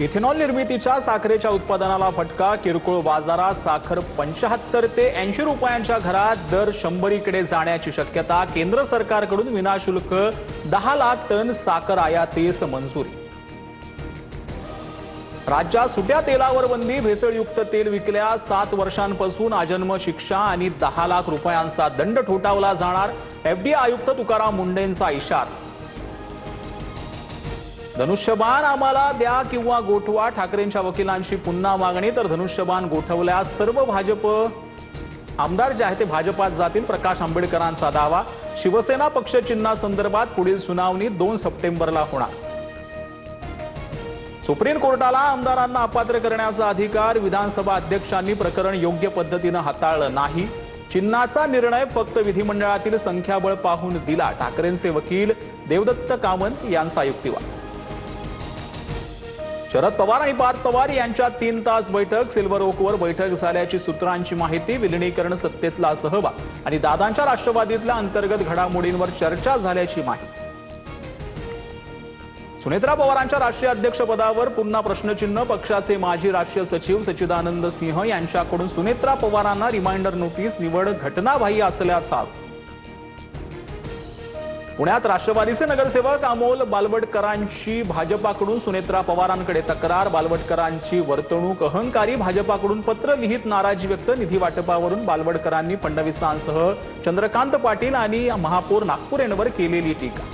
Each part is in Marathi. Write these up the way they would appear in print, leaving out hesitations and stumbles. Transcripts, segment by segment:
इथेनॉल निर्मितीच्या साखरेच्या उत्पादनाला फटका। किरकोळ बाजारात साखर 75 ते 80 रुपयांच्या घरात दर 100 कडे जाण्याची शक्यता। केंद्र सरकारकडून विनाशुल्क 10 लाख टन साखर आयातीस मंजुरी। राज्यात सुट्या तेलावर बंदी। भेसळयुक्त तेल विकल्यास 7 वर्षांपासून आजन्म शिक्षा आणि 10 लाख रुपयांचा दंड ठोठावला जाणार। एफडीए आयुक्त तुकाराम मुंढेंचा इशारा। धनुष्यबाण आम्हाला द्या किंवा गोठवा, ठाकरेंच्या वकिलांची पुन्हा मागणी। तर धनुष्यबाण गोठवल्यास सर्व भाजप आमदार जे आहेत ते भाजपात जातील, प्रकाश आंबेडकरांचा दावा। शिवसेना पक्ष चिन्हासंदर्भात पुढील सुनावणी 2 सप्टेंबरला होणार। सुप्रीम कोर्टाला आमदारांना अपात्र करण्याचा अधिकार। विधानसभा अध्यक्षांनी प्रकरण योग्य पद्धतीने हाताळलं नाही। चिन्हाचा निर्णय फक्त विधिमंडळातील संख्याबळ पाहून दिला। ठाकरेंचे वकील देवदत्त कामत यांचा युक्तिवाद। शरद पवार आणि पार्थ पवार यांच्यात 3 तास बैठक। सिल्वर ओकवर बैठक झाल्याची सूत्रांची माहिती। विलिनीकरण सत्तेतला सहभाग आणि दादांच्या राष्ट्रवादीतल्या अंतर्गत घडामोडींवर चर्चा झाल्याची माहिती। सुनेत्रा पवारांच्या राष्ट्रीय अध्यक्षपदावर पुन्हा प्रश्नचिन्ह। पक्षाचे माजी राष्ट्रीय सचिव सच्चिदानंद सिंह यांच्याकडून सुनेत्रा पवारांना रिमाइंडर नोटीस। निवड घटनाबाह्य असल्याचा। पुण्यात राष्ट्रवादीचे नगरसेवक अमोल बालवडकरांची भाजपाकडून सुनेत्रा पवारांकडे तक्रार। बालवडकरांची वर्तणूक अहंकारी। भाजपाकडून पत्र लिहित नाराजी व्यक्त। निधी वाटपावरून बालवडकरांनी फडणवीसांसह चंद्रकांत पाटील आणि महापौर नागपूर यांवर केलेली टीका।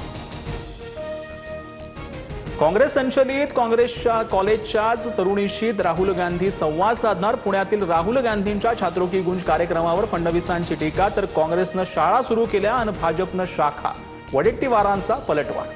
काँग्रेस संचलित काँग्रेसच्या कॉलेजच्याच तरुणीशी राहुल गांधी संवाद साधणार। पुण्यातील राहुल गांधींच्या छात्रों की गुंज कार्यक्रमावर फडणवीसांची टीका। तर काँग्रेसनं शाळा सुरू केल्या आणि भाजपनं शाखा। वडेट्टीवारांचा पलटवार।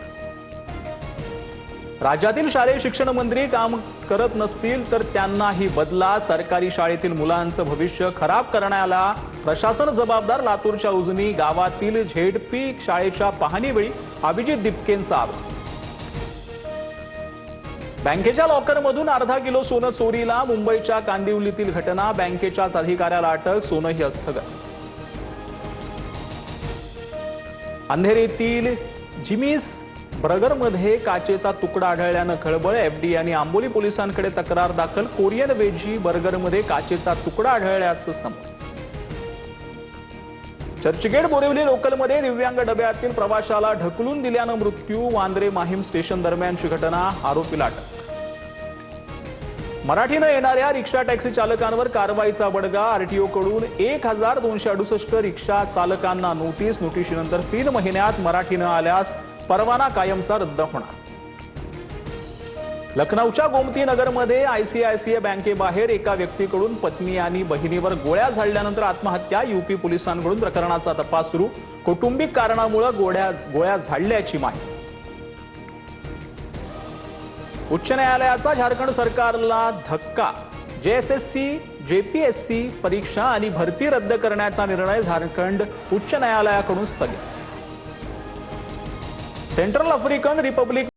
राज्यातील शालेय शिक्षण मंत्री काम करत नसतील तर त्यांनाही बदला। सरकारी शाळेतील मुलांचं भविष्य खराब करण्याला प्रशासन जबाबदार। लातूरच्या उजनी गावातील झेडपी शाळेच्या पाहणीवेळी अभिजित दिपकेंचा आरोप। बँकेच्या लॉकरमधून अर्धा किलो सोनं चोरीला। मुंबईच्या कांदिवलीतील घटना। बँकेच्याच अधिकाऱ्याला अटक। सोनंही हस्तगत। अंधेरीतील जिमिस बर्गरमध्ये काचेचा तुकडा आढळल्यानं खळबळ। एफडीए आणि आंबोली पोलिसांकडे तक्रार दाखल। कोरियन वेजी बर्गरमध्ये काचेचा तुकडा आढळल्याचं समोर। चर्चगेट बोरिवली लोकलमध्ये दिव्यांग डब्यातील प्रवाशाला ढकलून दिल्यानं मृत्यू। वांद्रे माहीम स्टेशन दरम्यानची घटना। आरोपीला अटक। मराठीनं येणाऱ्या रिक्षा टॅक्सी चालकांवर कारवाईचा बडगा। आरटीओ कडून 1268 रिक्षा चालकांना नोटीस। नोटीशीनंतर 3 महिन्यात मराठीनं आल्यास परवाना कायमचा रद्द होणार। लखनौच्या गोमती नगरमध्ये आयसीआयसीआय बँकेबाहेर एका व्यक्तीकडून पत्नी आणि बहिणीवर गोळ्या झाडल्यानंतर आत्महत्या। यूपी पोलिसांकडून प्रकरणाचा तपास सुरू। कौटुंबिक कारणामुळे गोळ्या झाडल्याची माहिती। उच्च न्यायालयाचा झारखंड सरकारला धक्का। जेएसएससी जेपीएससी परीक्षा आणि भरती रद्द करण्याचा निर्णय झारखंड उच्च न्यायालयाकडून स्थगित। Central African Republic